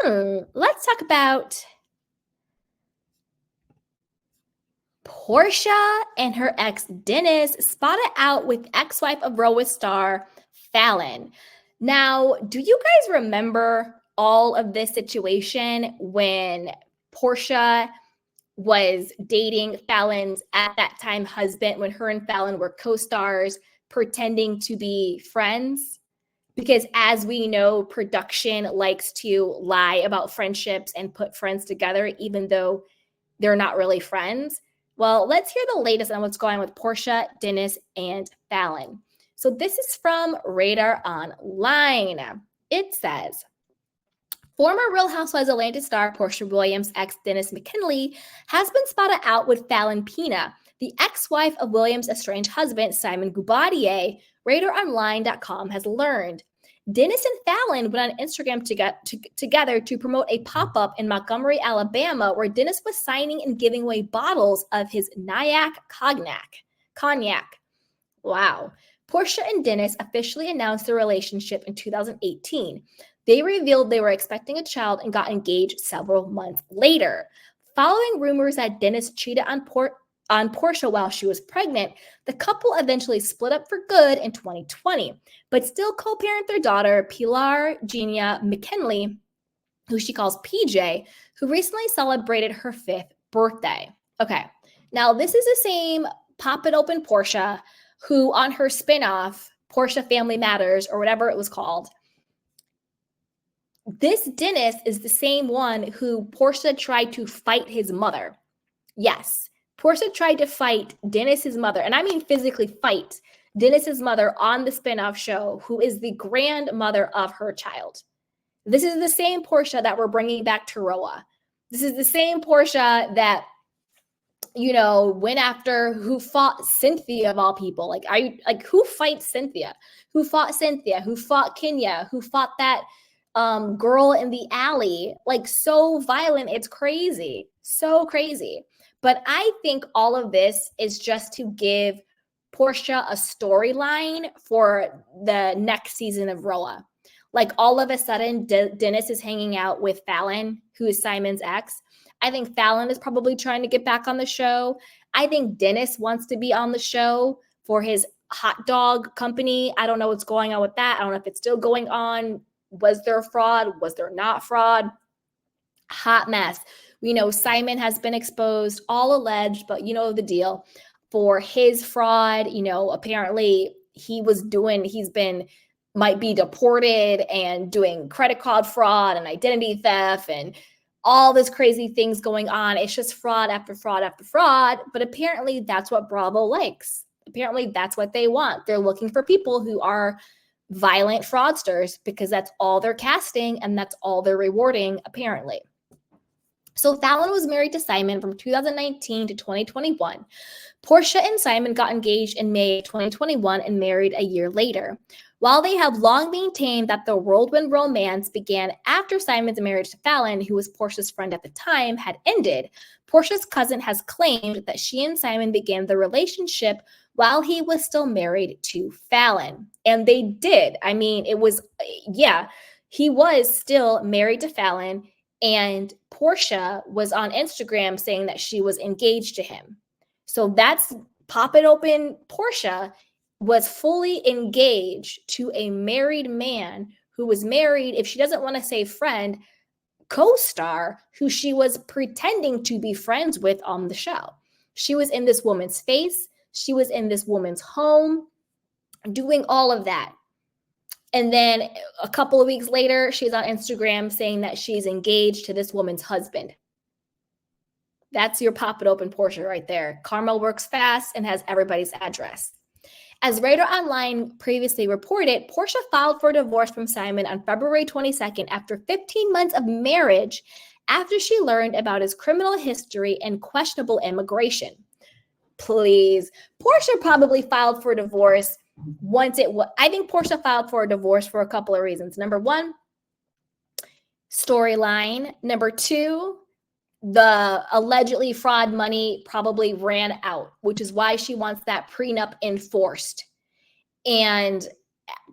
Let's talk about Porsha and her ex Dennis spotted out with ex-wife of Roa star Fallon. Now, do you guys remember all of this situation when Porsha was dating Fallon's at that time husband, when her and Fallon were co-stars pretending to be friends? Because as we know, production likes to lie about friendships and put friends together, even though they're not really friends. Well, let's hear the latest on what's going on with Porsha, Dennis, and Fallon. So this is from Radar Online. It says, former Real Housewives Atlanta star Porsha Williams' ex Dennis McKinley has been spotted out with Fallon Pena, the ex-wife of Williams' estranged husband Simon Gubadier, RadarOnline.com has learned. Dennis and Fallon went on Instagram together to promote a pop-up in Montgomery, Alabama, where Dennis was signing and giving away bottles of his Nyack cognac. Wow. Porsha and Dennis officially announced their relationship in 2018. They revealed they were expecting a child and got engaged several months later. Following rumors that Dennis cheated on Porsha while she was pregnant, the couple eventually split up for good in 2020, but still co-parent their daughter, Pilar Genia McKinley, who she calls PJ, who recently celebrated her 5th birthday. Okay, now this is the same Pop It Open Porsha who on her spinoff, Porsha Family Matters, or whatever it was called, this Dennis is the same one who Porsha tried to fight his mother. Yes, Porsha tried to fight Dennis's mother, and I mean physically fight Dennis's mother on the spinoff show, who is the grandmother of her child. This is the same Porsha that we're bringing back to Roa. This is the same Porsha that, you know, went after, who fought Cynthia of all people. Like, who fights Cynthia? Who fought Cynthia? Who fought Kenya? Who fought that girl in the alley? Like, so violent. It's crazy. So crazy. But I think all of this is just to give Porsha a storyline for the next season of Roa. Like, all of a sudden, Dennis is hanging out with Fallon, who is Simon's ex. I think Fallon is probably trying to get back on the show. I think Dennis wants to be on the show for his hot dog company. I don't know what's going on with that. I don't know if it's still going on. Was there fraud? Was there not fraud? Hot mess. We know Simon has been exposed, all alleged, but you know the deal, for his fraud. You know, apparently might be deported and doing credit card fraud and identity theft and all this crazy things going on. It's just fraud after fraud after fraud. But apparently that's what Bravo likes. Apparently that's what they want. They're looking for people who are violent fraudsters because that's all they're casting and that's all they're rewarding, apparently. So Fallon was married to Simon from 2019 to 2021. Porsha and Simon got engaged in May 2021 and married a year later. While they have long maintained that the whirlwind romance began after Simon's marriage to Fallon, who was Porsha's friend at the time, had ended, Porsha's cousin has claimed that she and Simon began the relationship while he was still married to Fallon. And they did. I mean, he was still married to Fallon, and Porsha was on Instagram saying that she was engaged to him. So that's Pop It Open. Porsha was fully engaged to a married man who was married, if she doesn't want to say friend, co-star, who she was pretending to be friends with on the show. She was in this woman's face. She was in this woman's home doing all of that. And then a couple of weeks later, she's on Instagram saying that she's engaged to this woman's husband. That's your Pop It Open Porsha right there. Karma works fast and has everybody's address. As Radar Online previously reported, Porsha filed for divorce from Simon on February 22nd after 15 months of marriage after she learned about his criminal history and questionable immigration. Please. Porsha probably filed for divorce I think Porsha filed for a divorce for a couple of reasons. Number one, storyline. Number two, the allegedly fraud money probably ran out, which is why she wants that prenup enforced. And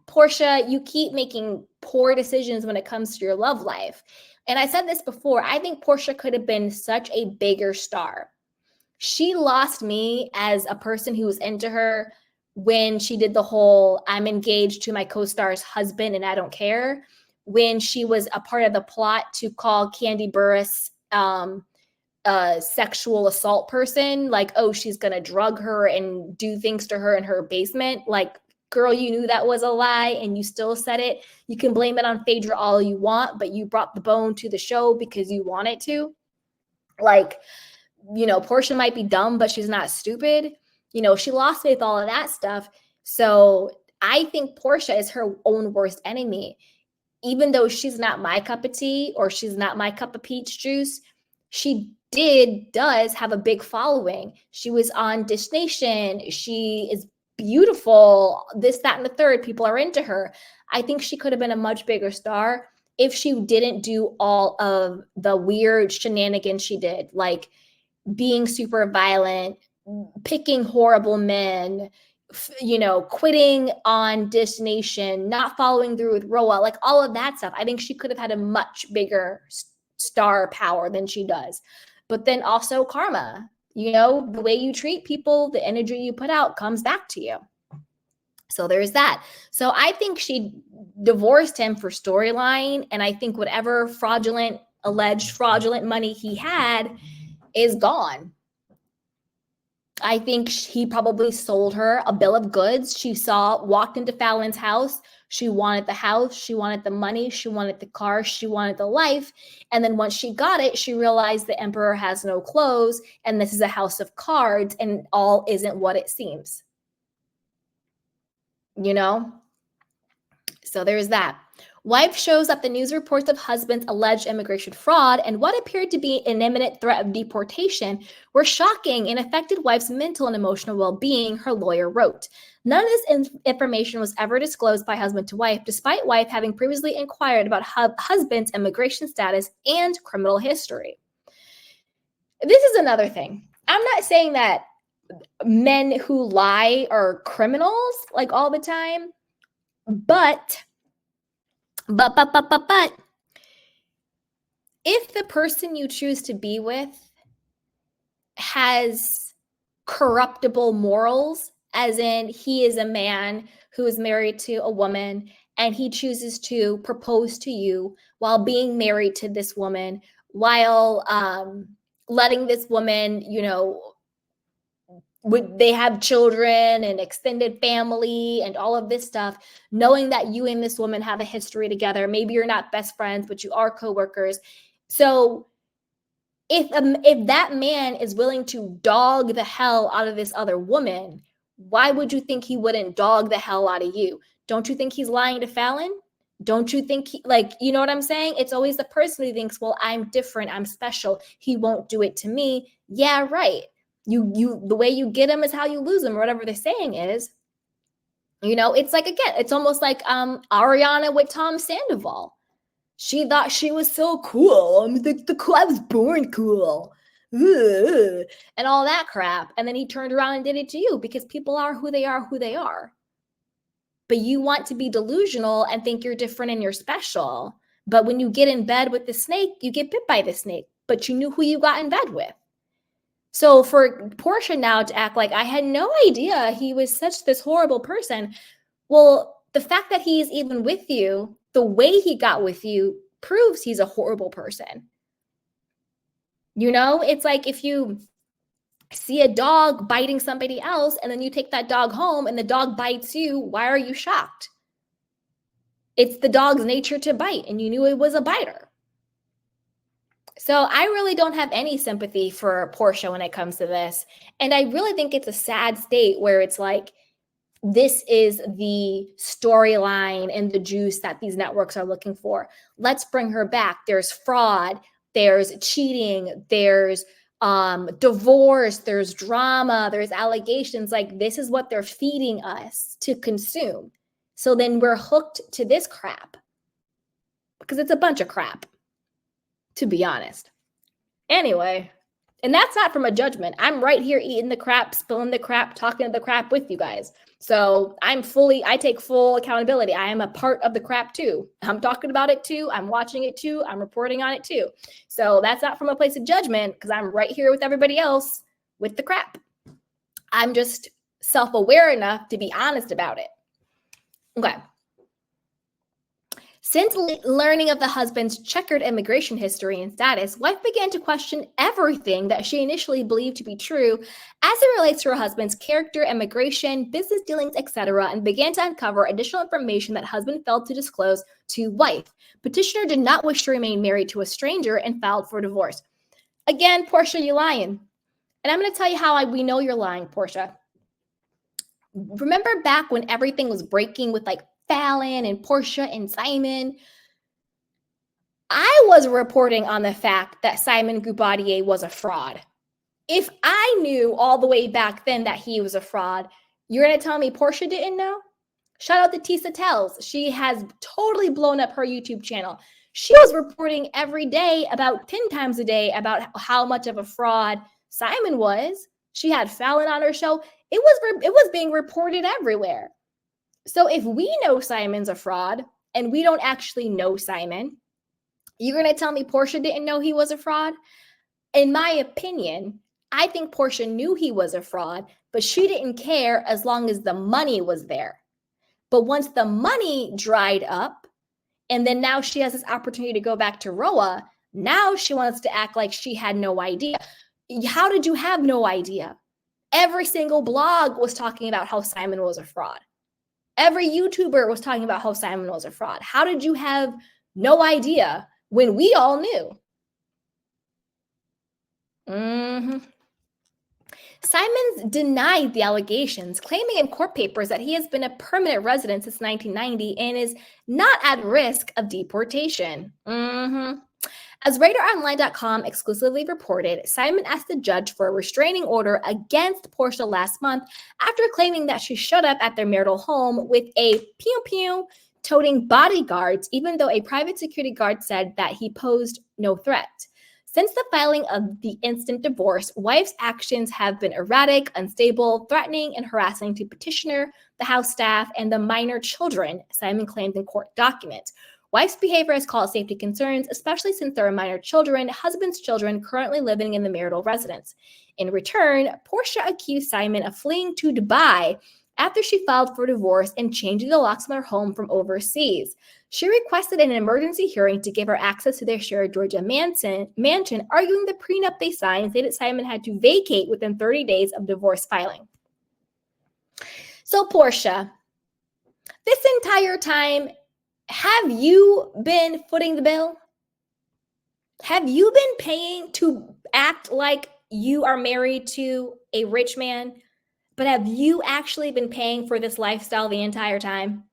Porsha, you keep making poor decisions when it comes to your love life. And I said this before, I think Porsha could have been such a bigger star. She lost me as a person who was into her when she did the whole I'm engaged to my co-star's husband and I don't care, when she was a part of the plot to call Candy Burris a sexual assault person, like, oh, she's gonna drug her and do things to her in her basement. Like, girl, you knew that was a lie and you still said it. You can blame it on Phaedra all you want, but you brought the bone to the show because you wanted to. Like, Porsha might be dumb, but she's not stupid. She lost faith, all of that stuff. So I think Porsha is her own worst enemy. Even though she's not my cup of tea or she's not my cup of peach juice, she does have a big following. She was on Dish Nation. She is beautiful, this, that, and the third. People are into her. I think she could have been a much bigger star if she didn't do all of the weird shenanigans she did, like being super violent, picking horrible men, quitting on Dish Nation, not following through with Roa, like all of that stuff. I think she could have had a much bigger star power than she does. But then also karma, the way you treat people, the energy you put out comes back to you. So there's that. So I think she divorced him for storyline. And I think whatever alleged fraudulent money he had is gone. I think he probably sold her a bill of goods. She walked into Fallon's house. She wanted the house. She wanted the money. She wanted the car. She wanted the life. And then once she got it, she realized the emperor has no clothes and this is a house of cards and all isn't what it seems. So there's that. Wife shows up the news reports of husband's alleged immigration fraud and what appeared to be an imminent threat of deportation were shocking and affected wife's mental and emotional well-being, her lawyer wrote. None of this information was ever disclosed by husband to wife, despite wife having previously inquired about husband's immigration status and criminal history. This is another thing. I'm not saying that men who lie are criminals like all the time, but if the person you choose to be with has corruptible morals, as in he is a man who is married to a woman and he chooses to propose to you while being married to this woman, while letting this woman, they have children and extended family and all of this stuff, knowing that you and this woman have a history together. Maybe you're not best friends, but you are coworkers. So if that man is willing to dog the hell out of this other woman, why would you think he wouldn't dog the hell out of you? Don't you think he's lying to Fallon? Don't you think you know what I'm saying? It's always the person who thinks, well, I'm different, I'm special, he won't do it to me. Yeah, right. You the way you get him is how you lose him, or whatever the saying is. It's like, again, it's almost like Ariana with Tom Sandoval. She thought she was so cool. I'm the cool. I was born cool. Ugh, and all that crap. And then he turned around and did it to you because people are who they are. But you want to be delusional and think you're different and you're special. But when you get in bed with the snake, you get bit by the snake. But you knew who you got in bed with. So for Porsha now to act like I had no idea he was this horrible person. Well, the fact that he's even with you, the way he got with you, proves he's a horrible person. It's like if you see a dog biting somebody else and then you take that dog home and the dog bites you, why are you shocked? It's the dog's nature to bite and you knew it was a biter. So I really don't have any sympathy for Porsha when it comes to this. And I really think it's a sad state where it's like, this is the storyline and the juice that these networks are looking for. Let's bring her back. There's fraud, there's cheating, there's divorce, there's drama, there's allegations. Like, this is what they're feeding us to consume. So then we're hooked to this crap because it's a bunch of crap, to be honest. Anyway, And that's not from a judgment. I'm right here eating the crap, spilling the crap, talking the crap with you guys. So I take full accountability. I am a part of the crap too. I'm talking about it too. I'm watching it too. I'm reporting on it too. So that's not from a place of judgment because I'm right here with everybody else with the crap. I'm just self-aware enough to be honest about it. Okay. Since learning of the husband's checkered immigration history and status, wife began to question everything that she initially believed to be true as it relates to her husband's character, immigration, business dealings, etc., and began to uncover additional information that husband failed to disclose to wife. Petitioner did not wish to remain married to a stranger and filed for divorce. Again, Porsha, you lying. And I'm going to tell you how we know you're lying, Porsha. Remember back when everything was breaking with like Fallon and Porsha and Simon? I was reporting on the fact that Simon Gubaudier was a fraud. If I knew all the way back then that he was a fraud, you're going to tell me Porsha didn't know? Shout out to Tisa Tells. She has totally blown up her YouTube channel. She was reporting every day, about 10 times a day, about how much of a fraud Simon was. She had Fallon on her show. It was being reported everywhere. So if we know Simon's a fraud and we don't actually know Simon, you're going to tell me Porsha didn't know he was a fraud? In my opinion, I think Porsha knew he was a fraud, but she didn't care as long as the money was there. But once the money dried up, and then now she has this opportunity to go back to Roa, now she wants to act like she had no idea. How did you have no idea? Every single blog was talking about how Simon was a fraud. Every YouTuber was talking about how Simon was a fraud. How did you have no idea when we all knew? Simons denied the allegations, claiming in court papers that he has been a permanent resident since 1990 and is not at risk of deportation. As RadarOnline.com exclusively reported, Simon asked the judge for a restraining order against Porsha last month after claiming that she showed up at their marital home with a pew-pew toting bodyguards, even though a private security guard said that he posed no threat. Since the filing of the instant divorce, wife's actions have been erratic, unstable, threatening, and harassing to petitioner, the house staff, and the minor children, Simon claimed in court documents. Wife's behavior has caused safety concerns, especially since there are minor children, husband's children currently living in the marital residence. In return, Porsha accused Simon of fleeing to Dubai after she filed for divorce and changing the locks on her home from overseas. She requested an emergency hearing to give her access to their shared Georgia mansion, arguing the prenup they signed stated Simon had to vacate within 30 days of divorce filing. So, Porsha, this entire time, have you been footing the bill? Have you been paying to act like you are married to a rich man? But have you actually been paying for this lifestyle the entire time?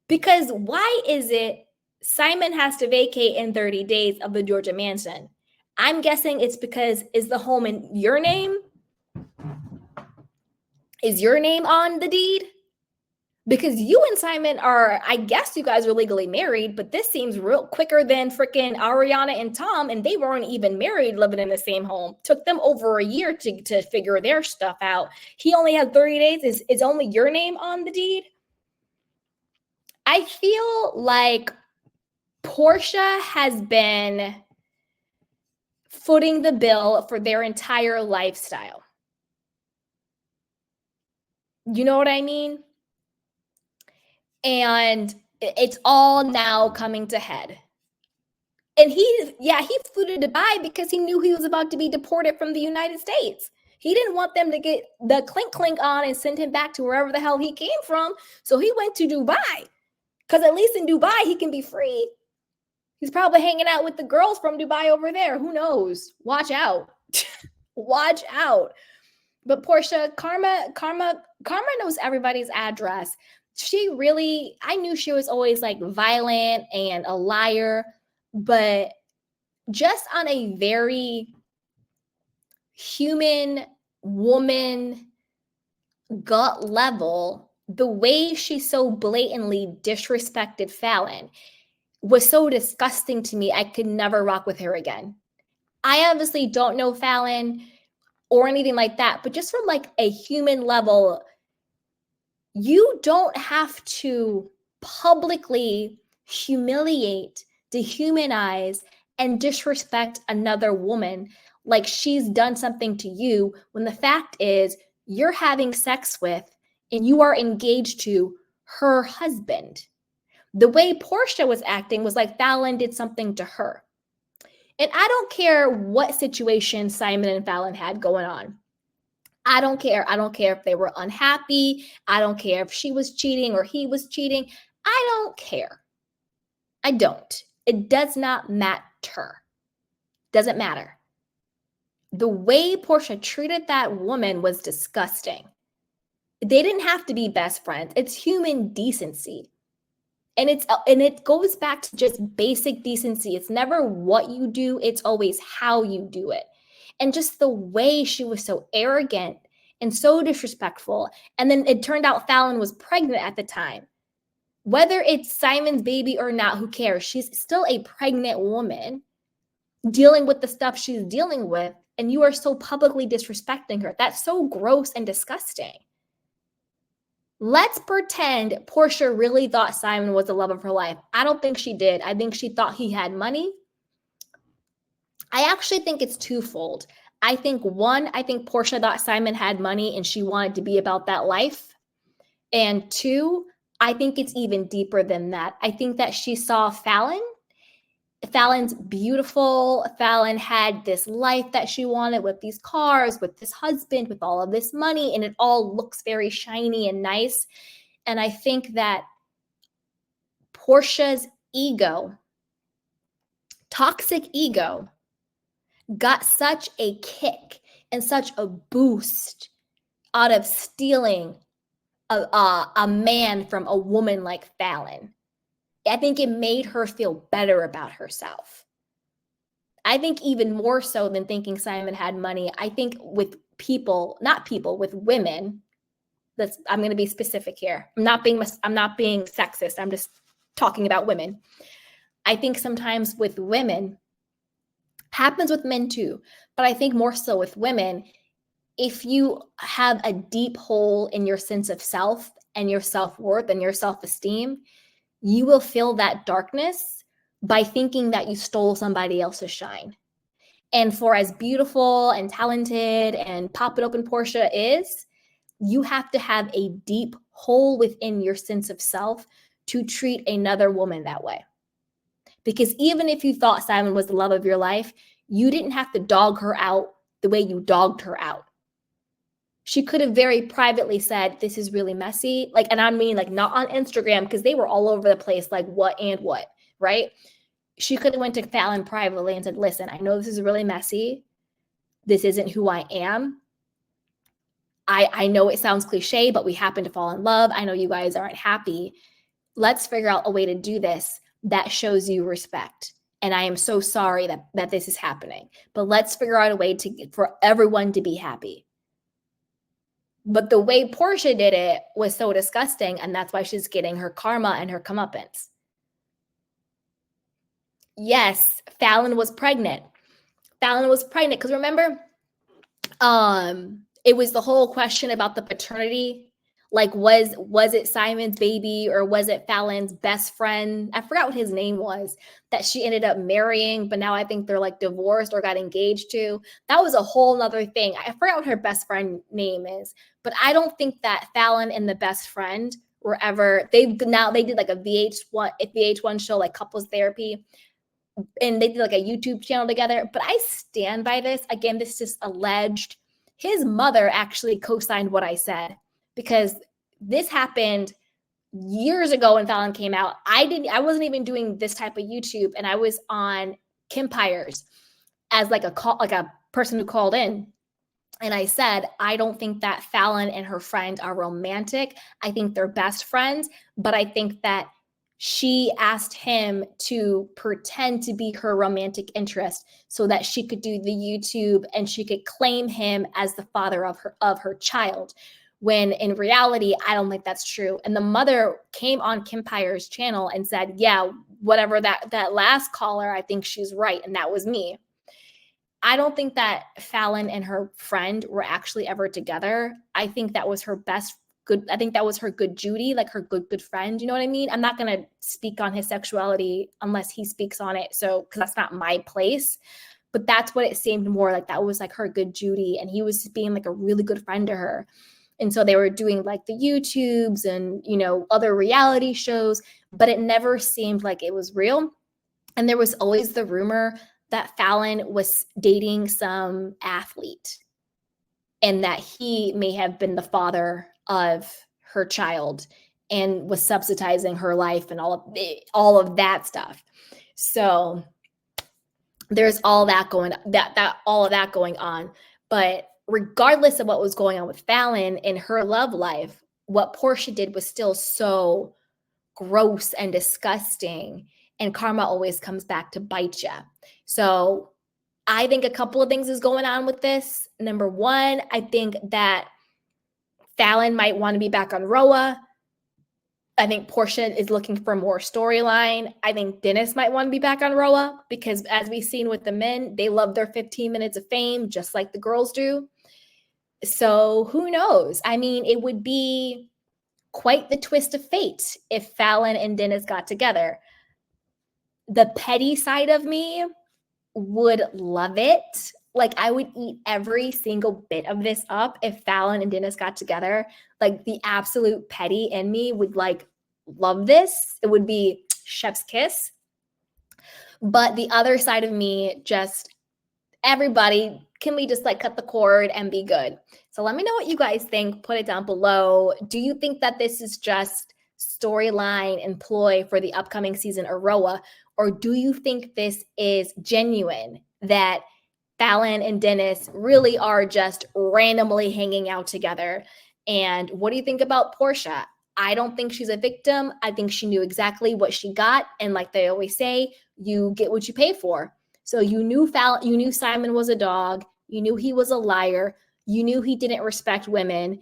Because why is it Simon has to vacate in 30 days of the Georgia mansion? I'm guessing it's because is the home in your name? Is your name on the deed? Because you and Simon are, I guess you guys are legally married, but this seems real quicker than freaking Ariana and Tom, and they weren't even married living in the same home. Took them over a year to figure their stuff out. He only had 30 days. Is only your name on the deed? I feel like Porsha has been footing the bill for their entire lifestyle. You know what I mean? And it's all now coming to head. And he flew to Dubai because he knew he was about to be deported from the United States. He didn't want them to get the clink on and send him back to wherever the hell he came from. So he went to Dubai because at least in Dubai, he can be free. He's probably hanging out with the girls from Dubai over there. Who knows? Watch out. Watch out. But Porsha, Karma knows everybody's address. I knew she was always like violent and a liar, but just on a very human woman gut level, the way she so blatantly disrespected Fallon was so disgusting to me. I could never rock with her again. I obviously don't know Fallon or anything like that, but just from like a human level, you don't have to publicly humiliate, dehumanize, and disrespect another woman like she's done something to you when the fact is you're having sex with and you are engaged to her husband. The way Porsha was acting was like Fallon did something to her. And I don't care what situation Simon and Fallon had going on. I don't care. I don't care if they were unhappy. I don't care if she was cheating or he was cheating. I don't care. I don't. It does not matter. Doesn't matter. The way Porsha treated that woman was disgusting. They didn't have to be best friends. It's human decency. And it goes back to just basic decency. It's never what you do, it's always how you do it. And just the way she was so arrogant and so disrespectful. And then it turned out Fallon was pregnant at the time. Whether it's Simon's baby or not, who cares? She's still a pregnant woman dealing with the stuff she's dealing with. And you are so publicly disrespecting her. That's so gross and disgusting. Let's pretend Porsha really thought Simon was the love of her life. I don't think she did. I think she thought he had money. I actually think it's twofold. I think Porsha thought Simon had money and she wanted to be about that life. And two, I think it's even deeper than that. I think that she saw Fallon. Fallon's beautiful. Fallon had this life that she wanted with these cars, with this husband, with all of this money, and it all looks very shiny and nice. And I think that Porsha's ego, toxic ego, got such a kick and such a boost out of stealing a man from a woman like Fallon. I think it made her feel better about herself. I think even more so than thinking Simon had money, I think with with women, I'm going to be specific here. I'm not being sexist. I'm just talking about women. I think sometimes with women, happens with men too, but I think more so with women, if you have a deep hole in your sense of self and your self-worth and your self-esteem, you will fill that darkness by thinking that you stole somebody else's shine. And for as beautiful and talented and pop it open Porsha is, you have to have a deep hole within your sense of self to treat another woman that way. Because even if you thought Simon was the love of your life, you didn't have to dog her out the way you dogged her out. She could have very privately said, this is really messy. And I mean, not on Instagram, because they were all over the place, what, right? She could have went to Fallon privately and said, listen, I know this is really messy. This isn't who I am. I know it sounds cliche, but we happen to fall in love. I know you guys aren't happy. Let's figure out a way to do this that shows you respect. And I am so sorry that this is happening. But let's figure out a way for everyone to be happy. But the way Porsha did it was so disgusting, and that's why she's getting her karma and her comeuppance. Yes, Fallon was pregnant. Because remember, it was the whole question about the paternity. Was it Simon's baby or was it Fallon's best friend? I forgot what his name was that she ended up marrying, but now I think they're divorced or got engaged to. That was a whole nother thing. I forgot what her best friend name is, but I don't think that Fallon and the best friend were ever, they did a VH1 show, couples therapy, and they did a YouTube channel together. But I stand by this. Again, this is just alleged. His mother actually co-signed what I said, because this happened years ago when Fallon came out. I wasn't even doing this type of YouTube, and I was on Kimpire's as a person who called in. And I said, I don't think that Fallon and her friend are romantic. I think they're best friends, but I think that she asked him to pretend to be her romantic interest so that she could do the YouTube and she could claim him as the father of her child. When in reality, I don't think that's true. And the mother came on Kimpire's channel and said, yeah, whatever that last caller, I think she's right. And that was me. I don't think that Fallon and her friend were actually ever together. I think that was her I think that was her good Judy, like her good friend. You know what I mean? I'm not going to speak on his sexuality unless he speaks on it. So, because that's not my place. But that's what it seemed more like. That was like her good Judy. And he was being like a really good friend to her. And so they were doing like the YouTubes and, other reality shows, but it never seemed like it was real. And there was always the rumor that Fallon was dating some athlete and that he may have been the father of her child and was subsidizing her life and all of that stuff. So there's all that going all of that going on. But regardless of what was going on with Fallon in her love life, what Porsha did was still so gross and disgusting. And karma always comes back to bite you. So I think a couple of things is going on with this. Number one, I think that Fallon might want to be back on Roa. I think Porsha is looking for more storyline. I think Dennis might want to be back on Roa because, as we've seen with the men, they love their 15 minutes of fame just like the girls do. So who knows? I mean, it would be quite the twist of fate if Fallon and Dennis got together. The petty side of me would love it. Like, I would eat every single bit of this up if Fallon and Dennis got together. Like, the absolute petty in me would love this. It would be chef's kiss. But the other side of me, just everybody, can we just cut the cord and be good? So let me know what you guys think. Put it down below. Do you think that this is just storyline and ploy for the upcoming season of Roa? Or do you think this is genuine, that Fallon and Dennis really are just randomly hanging out together? And what do you think about Porsha? I don't think she's a victim. I think she knew exactly what she got. And like they always say, you get what you pay for. So you knew Simon was a dog. You knew he was a liar. You knew he didn't respect women.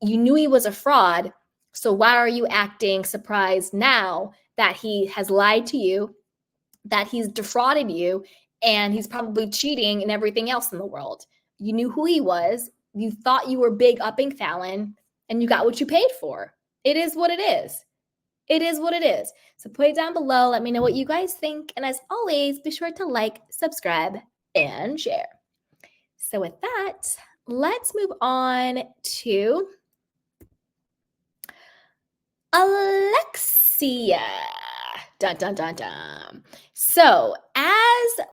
You knew he was a fraud. So why are you acting surprised now that he has lied to you, that he's defrauded you, and he's probably cheating and everything else in the world? You knew who he was. You thought you were big upping Fallon, and you got what you paid for. It is what it is. It is what it is. So put it down below. Let me know what you guys think. And as always, be sure to like, subscribe, and share. So with that, let's move on to Alexia. Dun, dun, dun, dun. So as